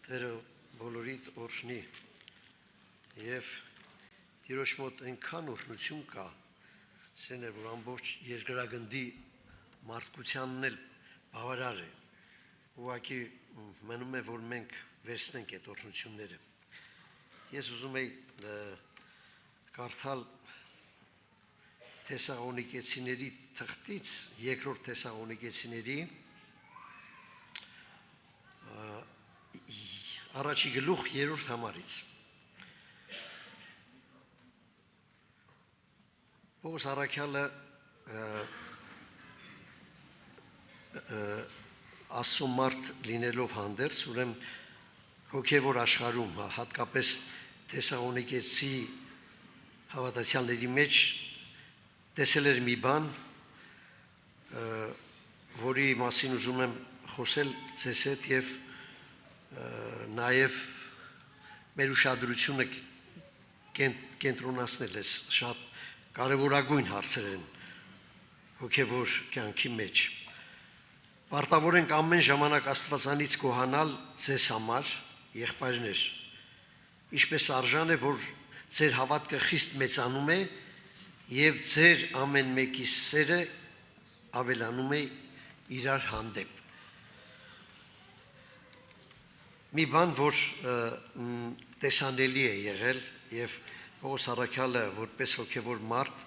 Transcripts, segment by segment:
Տերը բոլորիդ օրհնի եւ Տիրոջ մոտ այնքան օրհնություն կա, ասեն որ ամբողջ երկրագնդի մարդկությանն էլ բավարար է։ Ուղղակի մնում է որ մենք վերցնենք այդ օրհնությունները։ Ես ուզում եի կարդալ Թեսաղոնիկեցիների թղթից, երկրորդ Թեսաղոնիկեցիների առաջի գլուխ 3-րդ համարից։ Պողոս առաքյալը Աստծո մարդ լինելով հանդերձ, ուրեմն հոգևոր աշխարհում, հատկապես Թեսաղոնիկեցի հավատացյալների մեջ տեսել էր մի բան, որի մասին ուզում եմ խոսել ձեզ հետ եւ նաև մեր ուշադրությունը կենտրոնացնել ես շատ կարևորագույն հարցեր են հոգևոր կյանքի մեջ։ Պարտավոր ենք ամեն ժամանակ Աստվածանից գոհանալ ձեզ համար, եղբայրներ, ինչպես արժան է, որ ձեր հավատքը խիստ մեծանում է եւ ձեր ամեն մեկի սերը ավելանում է իրար հանդեպ։ Մի բան, որ տեսանելի է եղել եւ Պողոս առաքյալը որպես հոգևոր մարդ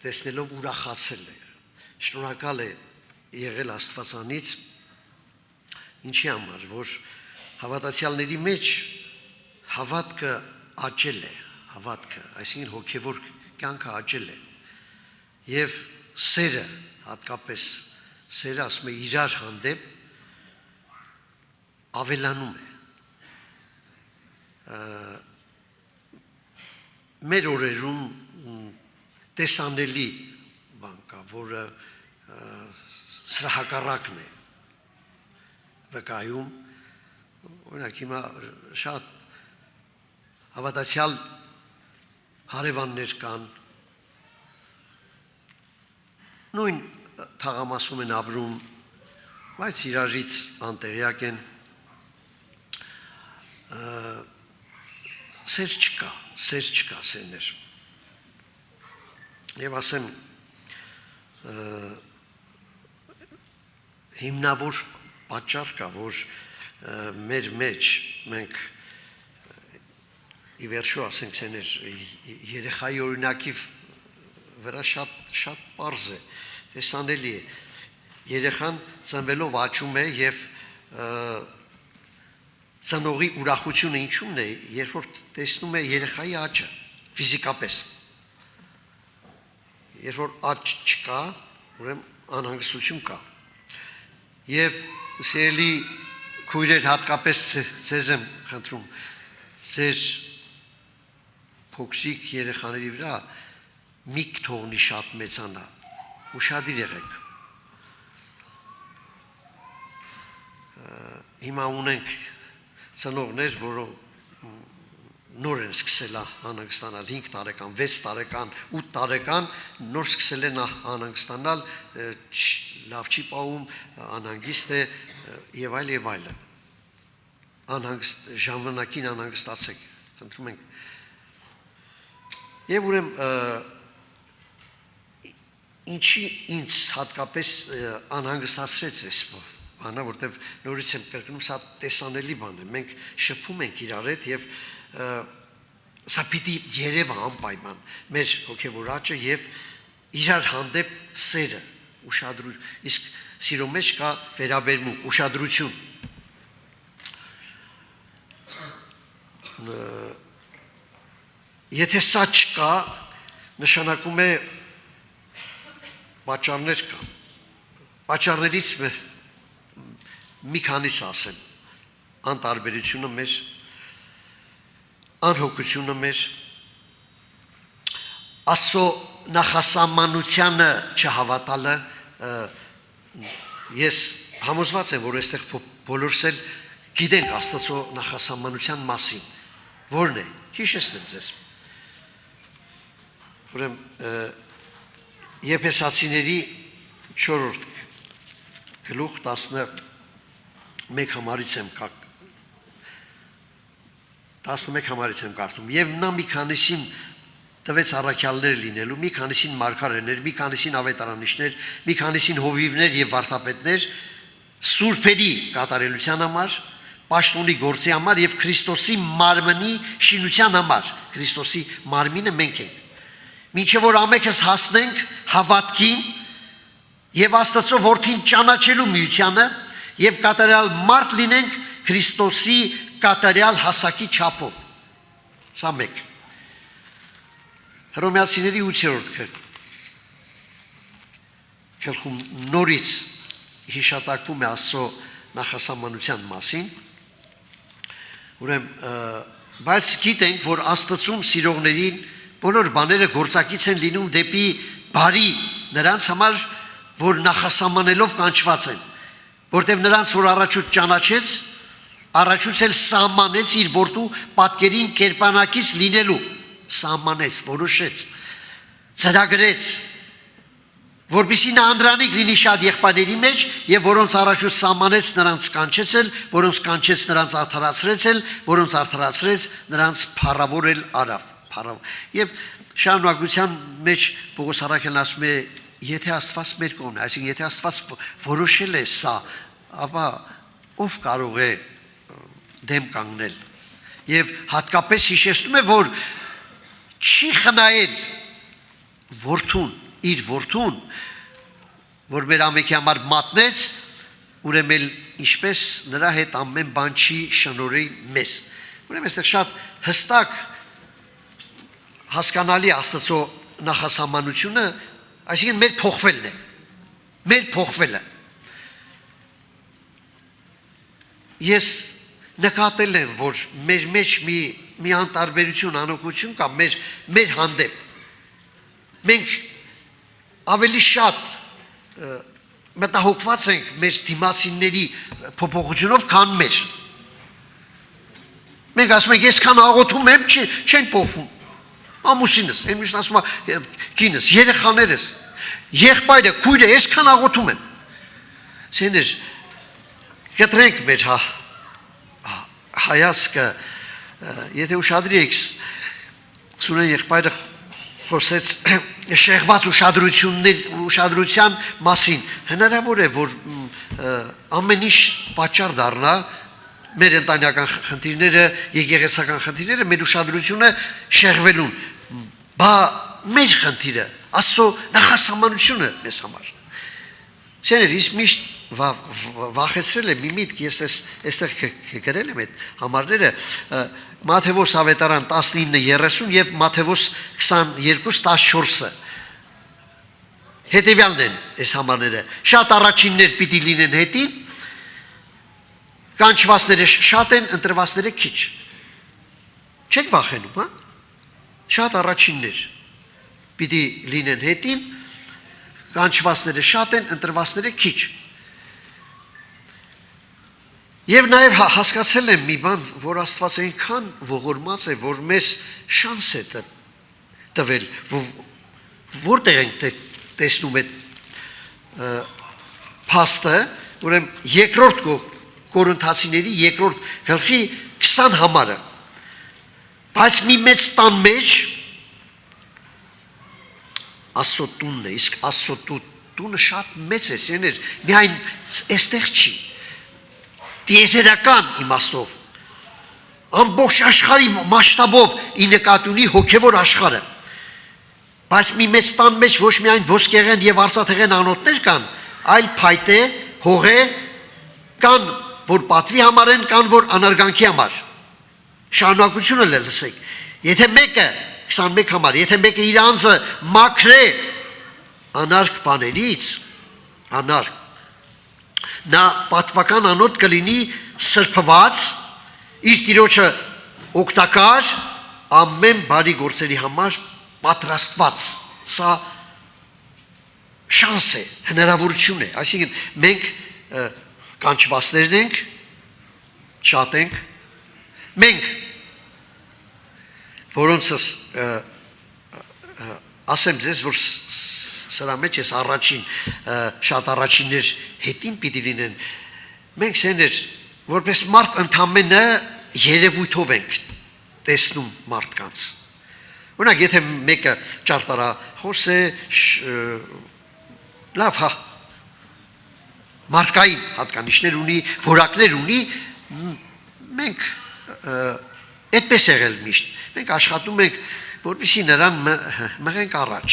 տեսնելով ուրախացել է, շնորհակալ է եղել Աստվածանից, ինչի համար, որ հավատացյալների մեջ հավատքը աճել է, հավատքը, այսինքն հոգևոր կյանքը աճել է եւ սերը, հատկապես սերը ասում է իրար հանդեպ ավելանում է։ Մեր օրերում տեսանելի բան կա, որը սրա հակառակն է վկայում, օրինակ հիմա շատ հավատացյալ հարևաններ կան, նույն թաղամասում են ապրում, բայց իրարից անտեղյակ են, սեր չկա սերներ։ Եվ ասեմ, հիմնավոր պատճառ կա, որ մեր մեջ մենք ի վերջո ասենք սեներ երեխայի օրինակի վրա շատ պարզ է, տեսանելի է, երեխան ծնվելով աճում է եւ ծնողի ուրախությունը ինչու՞մն է, երբ որ տեսնում է երեխայի աճը ֆիզիկապես, երբ որ աճ չկա, ուրեմն անհանգստություն կա եւ սիրելի քույրեր, հատկապես ձեզ եմ խնդրում, ձեր փոքրիկ երեխաների վրա միք թողնի շատ մեծանա, ուշադիր եղեք։ Հիմա ունենք ծնողներ, որոնք նոր են սկսել անհանգստանալ, 5 տարեկան, 6 տարեկան, 8 տարեկան, նոր սկսել են անհանգստանալ, լավ չի պահում, անհանգիստ է եւ այլն։ Ժամանակին անհանգստացեք, խնդրում ենք։ Եվ ուրեմն ինչի ինձ հատկապես անհանգստացրեց այս բանը, որտեվ նորից եմ կրկնում, սա տեսանելի բան է, մենք շփվում ենք իրար հետ եւ սա պիտի երևա անպայման մեր հոգևոր աճը եւ իրար հանդեպ սերը, ուշադրություն, իսկ սիրո մեջ կա վերաբերմունք, ուշադրություն։ Եթե սա չկա, նշանակում է պատճառներ կա։ Պատճառներից մի քանիս ասեմ, անտարբերությունը մեր, անհոգությունը մեր, Աստծո նախասահմանությանը չհավատալը, ես համոզված եմ, որ այստեղ բոլորս էլ գիտենք Աստծո նախասահմանության մասին, որն է, հիշեցնեմ ձեզ։ Ուրեմն Եփեսացիների 4-րդ գլուխ 11 համարից եմ 11 համարից եմ կարդում եւ նա մի քանիսին տվեց առաքյալներ լինելու, մի քանիսին մարգարեներ, մի քանիսին ավետարանիչներ, մի քանիսին հովիվներ եւ վարդապետներ սուրբերի կատարելության համար, պաշտոնի գործի համար եւ Քրիստոսի մարմնի շինության համար։ Քրիստոսի մարմինը մենք ենք։ Մինչև որ ամենքս հասնենք հավատքին եւ Աստծո որդին ճանաչելու միությանը եւ կատարյալ մարդ լինենք Քրիստոսի կատարյալ հասակի չափով։ Սա մեկ։ Հռոմեացիների 8-րդ գլխում նորից հիշատակվում է Աստծո նախասահմանության մասին։ Ուրեմն, բայց գիտենք, որ Աստծուն սիրողներին բոլոր բաները գործակից են լինում դեպի բարի նրանց համար, որ նախասահմանելով կանչված են, որտեղ նրանց, որ առաջուց ճանաչեց, առաջուց էլ սահմանեց իր որդու պատկերին կերպանակից լինելու, սահմանեց, որոշեց, ծրագրեց, որպեսզի նա անդրանիկ լինի շատ եղբայրների մեջ եւ որոնց առաջուց սահմանեց նրանց կանչեցել, որոնց կանչեց նրանց արդարացրեցել, որոնց արդարացրեց նրանց փառավորել արավ, եւ շարունակության մեջ Պողոս առաքելն ասում է, եթե Աստված մեր կողմն է, այսինքն եթե Աստված որոշել է սա, ապա ով կարող է դեմ կանգնել։ Եվ հատկապես հիշեցնում է, որ չի խնայել որդուն, իր որդուն, որ մեր ամենքի համար մատնեց, ուրեմն ինչպես նրա հետ ամեն բան չի շնորհի մեզ։ Ուրեմն այստեղ շատ հստակ հասկանալի Աստծո նախասահմանությունը, այսինքն մեր փոխվելն է, մեր փոխվելը։ Ես նկատել եմ, որ մեր մեջ մի անտարբերություն, անօգնություն կա մեր հանդեպ։ Մենք ավելի շատ մտահոգված ենք մեր դիմացիների փոփոխությունով, քան մեր։ Մենք ասում ենք, ես քան աղոթում եմ, չեն փոխվում։ Ամուսինս, այն միշտ ասում է կինս, երեխաներս, եղբայրը, քույրը, ես քան աղոթում են։ Սեներ, գտրենք մեր հայացքը, եթե ուշադրի եք, Սուրեն եղբայրը խոսեց շեղված ուշադրության մասին, հնարավոր է, որ ամեն ինչ պատճառ դառնա մեր ընտանեկան խնդիրները, եկեղեցական խնդիրները, մեր ուշադրությունը շեղվելուն, բա մեր խնդիրը, Աստծո նախասահմանությունը մեզ համար։ Սեներ, ես միշտ վախեցրել եմ մի միտք, ես այստեղ գրել եմ այդ համարները, Մատթեոս ավետարան 19:30 եւ Մատթեոս 22:14-ը։ Հետևյալն են այս համարները։ Շատ առաջիններ պիտի լինեն հետին, կանչվածները շատ են, ընտրվածները քիչ։ Չեք վախենում, հա? Շատ առաջիններ պիտի լինեն հետին, կանչվածները շատ են, ընտրվածները քիչ։ Եվ նաև հասկացել եմ մի բան, որ Աստված այնքան ողորմած է, որ մեզ շանս է տվել, որտեղ ենք տեսնում այդ փաստը, ուրեմն երկրորդ Կորինթացիների երկրորդ գլխի 20 համարը։ Բայց մի մեծ տան մեջ Աստծո տունն է, իսկ Աստծո տունը շատ մեծ է, սեներ, միայն այստեղ չի։ Տիեզերական իմաստով, ամբողջ աշխարհի մասշտաբով ի նկատի ունի հոգևոր աշխարհը, բայց մի մեծ տան մեջ ոչ միայն ոսկեղեն եւ արծաթեղեն անոթներ կան, այլ փայտե, հողե, կան, որ պատվի համար են, կան, որ անարգանքի համար։ Շարունակությունը լսեք, եթե մեկը 21 համար, եթե մեկը իր անձը մաքրե անարգ բաներից, անարգ, նա պատվական անոթ կլինի սրբված, իր տիրոջը օգտակար, ամեն բարի գործերի համար պատրաստված։ Սա շանս է, հնարավորություն է, այսինքն մենք կանչվածներն ենք, շատ ենք, մենք որոնցս ասեմ ձեզ, որ սրա մեջ ես առաջին, շատ առաջիններ հետին պիտի լինեն, մենք սեներ, որպես մարդ ընդամենը երևույթով ենք տեսնում մարդկանց։ Օրինակ, եթե մեկը ճարտարախոս է, լավ, հա, մարդկային հատկանիշներ ունի, որակներ ունի, մենք այդպես եղել միշտ։ Մենք աշխատում ենք, որպեսզի նրան մղենք առաջ։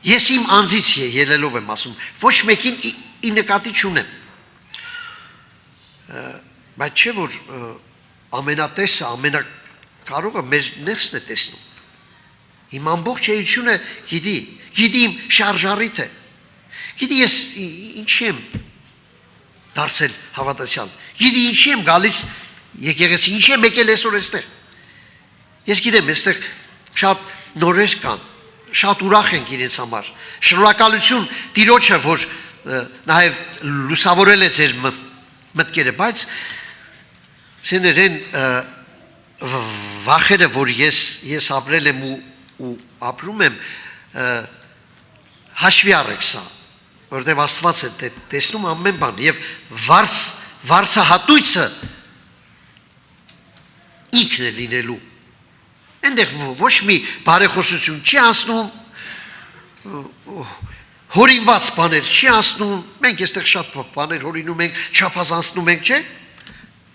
Ես իմ անձից ելելով եմ ասում, ոչ մեկին ի նկատի չունեմ։ Բայց չէ որ ամենատեսը, ամենակարողը մեր ներսն է տեսնում։ Իմ ամբողջ էությունը գիտի իմ շարժառիթը, գիտի ես ինչի եմ դարձել հավատացյալ, գիտի ինչի եմ գալիս եկեղեցի, ինչի եմ եկել այսօր այստեղ։ Ես գիտեմ, այստեղ շատ նորեր կան, շատ ուրախ ենք իրենց համար, շնորհակալություն Տիրոջը, որ նաև լուսավորել է ձեր մտքերը, բայց սեներեն վախերը, որ ես ապրել եմ ու ապրում եմ, հաշվի առեք սա, որտեղ Աստված է տեսնում ամեն բան, և վարձահատույցը ինքն է լինելու։ Այնտեղ ոչ մի բարեխոսություն չի անցնում, հորինված բաներ չի անցնում, մենք այստեղ շատ բաներ հորինում ենք, չափազանցնում ենք, չէ՞։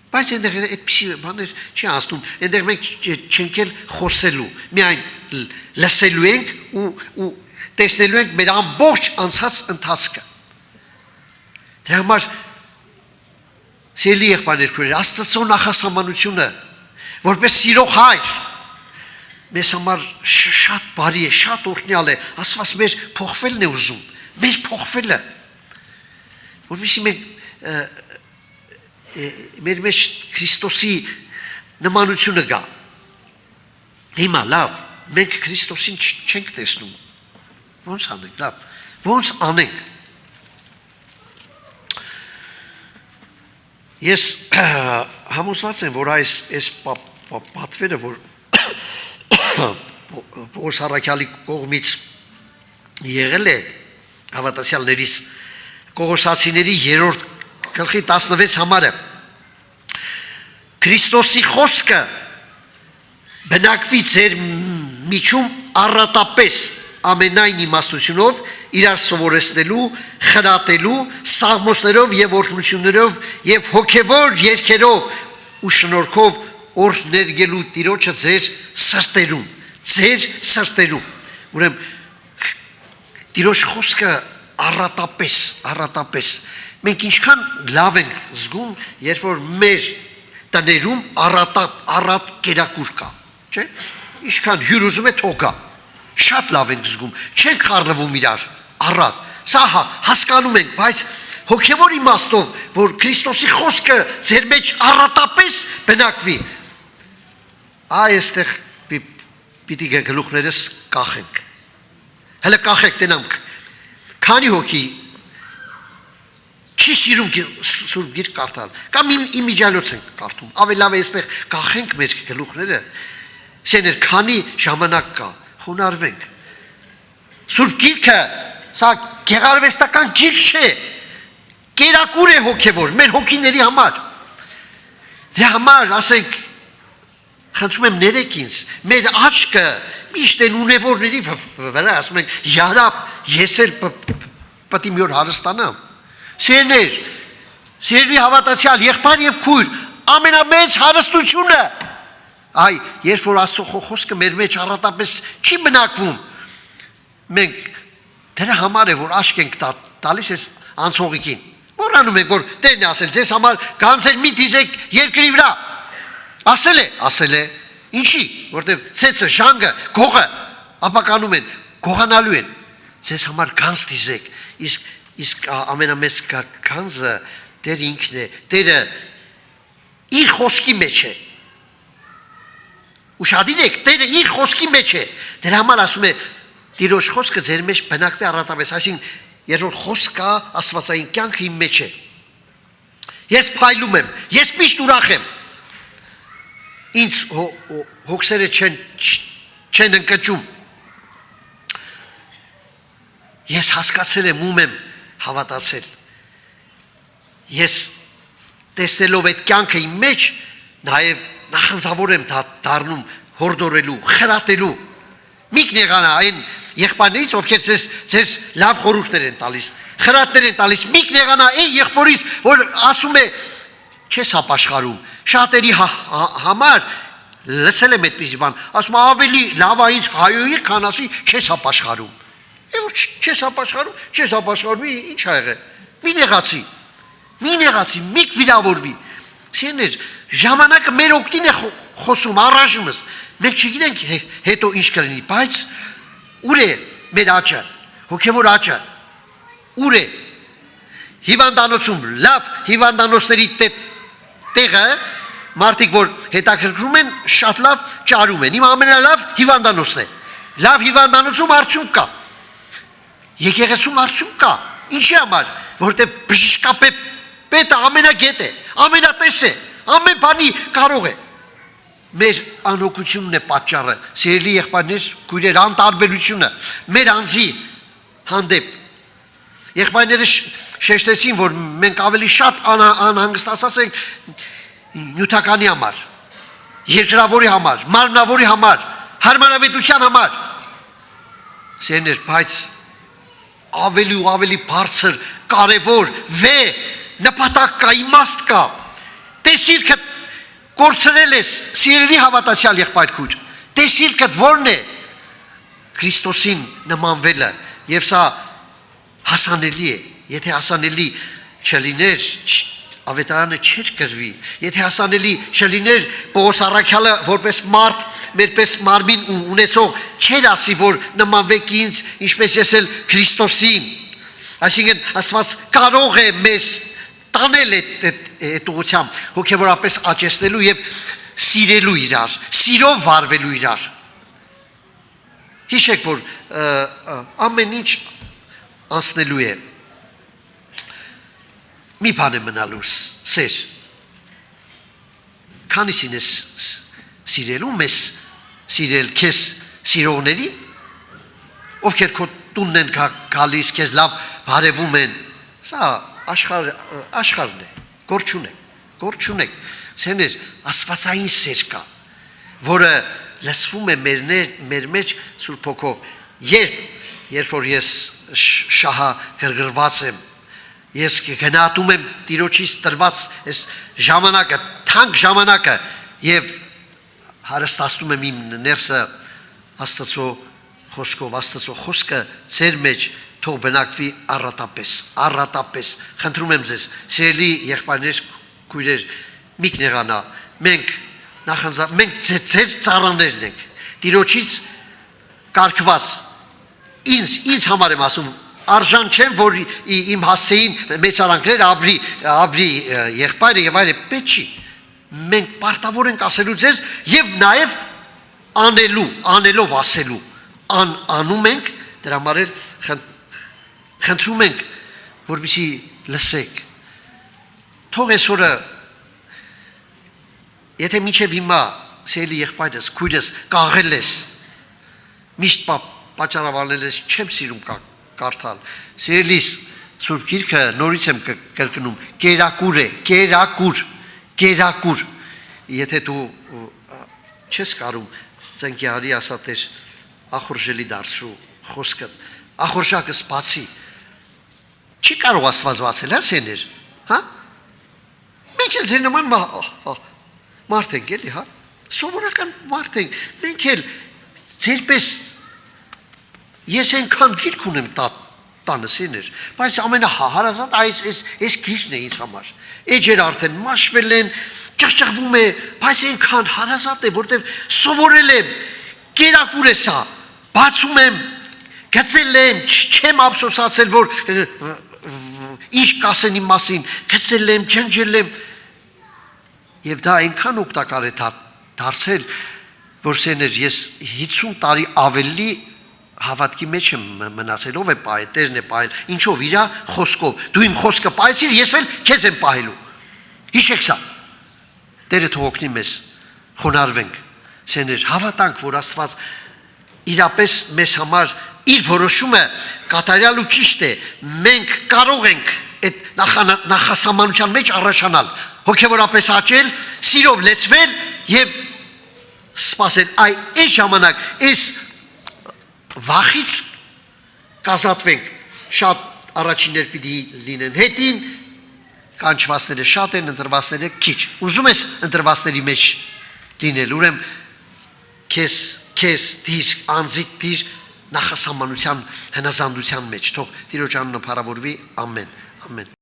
Բայց այնտեղ այդպիսի բաներ չի անցնում, այնտեղ մենք չենք էլ խոսելու, միայն լսելու ենք ու տեսնելու ենք մեր ամբողջ անցած ընթացքը։ Դրա համար սիրելի եղբայրներ, քույրեր, Աստծո նախասահմանությունը, որպես սիրող հայր, մեզ համար շատ բարի է, շատ օրհնյալ է, Աստված մեր փոխվելն է ուզում, մեր փոխվելը, որպեսզի մենք մեր մեջ Քրիստոսի նմանությունը գա։ Հիմա լավ, մենք Քրիստոսին չենք տեսնում, ոնց անենք, լավ, ոնց անենք։ Ես համոզված եմ, որ այս պատվերը, որ Պողոս առաքյալի կողմից եղել է հավատացյալներից Կողոսացիների 3-րդ գլխի 16 համարը, Քրիստոսի խոսքը բնակվի ձեր միջում առատապես ամենայն իմաստությունով, իրար սովորեցնելու, խրատելու, սաղմոսներով և օրհնություններով և հոգևոր երգերով ու շնորհքով օրհներգելու Տիրոջը ձեր սրտերում, ուրեմն Տիրոջ խոսքը առատապես, մենք ինչքան լավ ենք զգում, երբ որ մեր տներում առատ կերակուր կա, չէ՞, ինչքան հյուր ուզում է թող գա, շատ լավ ենք զգում, չենք խառնվում իրար, առատ, սա հասկանում ենք, բայց հոգևոր իմաստով, որ Քրիստոսի խոսքը ձեր մեջ առատապես բնակվի, այստեղ պիտի գլուխներս կախենք, հələ կախեք տենամ, քանի հոգի չի սիրում Սուրբ Գիրք կարդալ, կամ իմիջիալոց ենք կարդում, ավելի լավ է այստեղ կախենք մեր գլուխները, սեներ քանի ժամանակ կա, խոնարհվենք, Սուրբ Գիրքը, սա գեղարվեստական գիրք չէ, կերակուր է հոգևոր, մեր հոգիների համար, դրա համար, ասենք, խնդրում եմ ներեք ինձ, մեր աչքը միշտ են ունևորների վրա, ասում ենք, յարապ, ես էլ պտի մի օր հարստանամ, սերներ, սերելի հավատացյալ, եղբայր և քույր, ամենամեծ հարստությունը, երբ որ Աստծո խոսքը մեր մեջ առատապես չի բնակվում, մենք դրա համար է, որ աշկ ենք տալիս ես անցողիկին, մոռանում ենք, որ Տերն է ասել, ձեզ համար գանձեր մի դիզեք երկրի վրա, ասել է, ինչի, որտև ցեցը, ժանգը, գողը ապականում են, գողանալու են, ձեզ համար գանձ դիզեք, իսկ ամենամեծ գանձը Տեր ինքն է, Տերը իր խոսքի մեջ է, ուշադիր եք, Տերը իր խոսքի մեջ է, դրա համար ասում է, Տիրոջ խոսքը ձեր մեջ բնակվի առատապես, այսինքն, երբ որ խոսք կա, աստվածային կյանքը իմ մեջ է, ես փայլում եմ, ես միշտ ուրախ եմ, ինձ հոգսերը չեն ընկճում, ես հասկացել եմ ում եմ հավատացել, ես տեսնելով այդ կյանքը իմ մեջ, նաև նախանձավոր եմ դառնում հորդորելու, խրատելու։ Միք եղանա այն եղբայրներից, ովքեր ձեզ լավ խորհուրդներ են տալիս, խրատներ են տալիս, միք եղանա այն եղբորից, որ ասում է չես ապաշխարում։ Շատերի համար լսել եմ այդպիսի բան, ասում ավելի լավ է ինձ հայոյի, քան ասի չես ապաշխարում։ Չես ապաշխարում, ինչ ա եղել։ Մի նեղացի, միք վիրավորվի։ Սիրներ, ժամանակը մեր օգտին է խոսում առայժմս։ Մենք չգիտենք հետո ինչ կլինի, բայց ուր է մեր աճը, հոգևոր աճը։ Ուր է։ Հիվանդանոցում, լավ հիվանդանոցների տեղը մարդիկ, որ հետաքրքրում են, շատ լավ ճարում են։ Իմ ամենալավ հիվանդանոցն է։ Լավ հիվանդանոցում արդյունք կա։ Եկեղեցում արդյունք կա։ Ինչի համար, որտեղ բժշկապետը ամենագետ է, ամենատես է, ամեն բանի կարող է։ Մեր անօգնությունն է պատճառը, սիրելի եղբայրներ, քույրեր, անտարբերությունը մեր անձի հանդեպ։ Եղբայրները շեշտեցին, որ մենք ավելի շատ անհանգստացած ենք նյութականի համար, երկրավորի համար, մարմնավորի համար, հարմարավետության համար։ Սիրներ, բայց ավելի ու ավելի բարձր, կարևոր, նպատակ կա, իմաստ կա։ Տեսիր քեզ կորցրել ես, սիրելի հավատացյալ եղբայր քույր, տեսիր քեզ որն է Քրիստոսին նմանվելը, եւ սա հասանելի է։ Եթե հասանելի չլիներ, ավետարանը չէր գրվի։ Եթե հասանելի չլիներ, Պողոս առաքյալը որպես մարդ, մերպես մարմին ունեցող չէր ասի, որ նմանվեք ինձ, ինչպես ես էլ Քրիստոսին։ Այսինքն Աստված կարող է մեզ տանել այդ ուղղությամբ, հոգևորապես աճեցնելու եւ սիրելու իրար, սիրով վարվելու իրար։ Հիշեք, որ ամեն ինչ անցնելու է։ Մի բան է մնալու սեր։ Քանիսին ես սիրելու մեզ սիրել քեզ սիրողների, ովքեր քո տունն են գալիս, քեզ լավ բարևում են։ Սա աշխարհն է, գործ չունեք։ Սերներ, աստվածային սեր կա, որը լսվում է մեր մեջ Սուրբ Հոգով։ Երբ որ ես շահագրգռված եմ, ես գնահատում եմ Տիրոջից տրված այս ժամանակը, թանկ ժամանակը եւ հարստացնում եմ իմ ներսը Աստծո խոսքով, Աստծո խոսքը ձեր մեջ թող բնակվի առատապես։ Խնդրում եմ ձեզ, սիրելի եղբայրներ, քույրեր, մի կնեղանա, մենք ձեր ծառաներն ենք, Տիրոջից կարգված, ինձ համար եմ ասում, արժան չեմ, որ իմ հասցեին մեծարանքներ ապրի եղբայրը եւ այլն, պետք չի։ Մենք պարտավոր ենք ասելու ձեր եւ նաեւ անելով ասելու, անում ենք, դրա համար էլ խնդրում ենք, որպեսզի լսեք։ Թող այսօրը, եթե մինչև հիմա սիրելի եղբայրս, քույրս կաղել ես, միշտ պատճառաբանել ես, չեմ սիրում կարդալ։ Սիրելիս, Սուրբ Գիրքը նորից եմ կրկնում, կերակուր։ Եթե դու չես կարում ծնկյալի ասատեր ախորժելի դարձրու խոսքը, ախորժակը սպացի, չի կարող Աստված բացել, հա սեներ, հա։ Մենք էլ ձեր նման մարդ ենք, էլի, հա։ Սովորական մարդ ենք, մենք էլ ձերպես ես այնքան գիրք ունեմ տանը սեներ, բայց ամենահարազատ այս գիրքն է ինձ համար։ Էջեր արդեն մաշվել են, ճղճղվում է, բայց այնքան հարազատ է, որտեղ սովորել եմ, կերակուր է սա, բացում եմ, գծել եմ, չեմ ափսոսացել, որ ինչ կասեն իմ մասին, գծել եմ, ջնջել եմ, եւ դա այնքան օգտակար է դարձել, որ սեներ ես 50 տարի ավելի հավատքի մեջ եմ մնացել, ով է պահել, Տերն է պահել, ինչով, իրա խոսքով, դու իմ խոսքը պահեցիր, ես էլ քեզ եմ պահելու։ Հիշեք սա։ Տերը թող օգնի մեզ, խոնարհվենք, սեներ, հավատանք, որ Աստված իրապես մեզ համար իր որոշումը կատարյալ ու ճիշտ է, մենք կարող ենք այդ նախասահմանության մեջ առաջանալ, հոգևորապես աճել, սիրով լեցվել եւ սпасել այս ժամանակ այս վախից կազատվենք շատ առաջիններ պիտի լինեն հետին կանչվածները շատ են ընտրվածները քիչ ուզում ես ընտրվածների մեջ լինել ուրեմն քեզ դիր անձիդ դիր նախասահմանության հնազանդության մեջ թող Տիրոջ անունը փառավորվի ամեն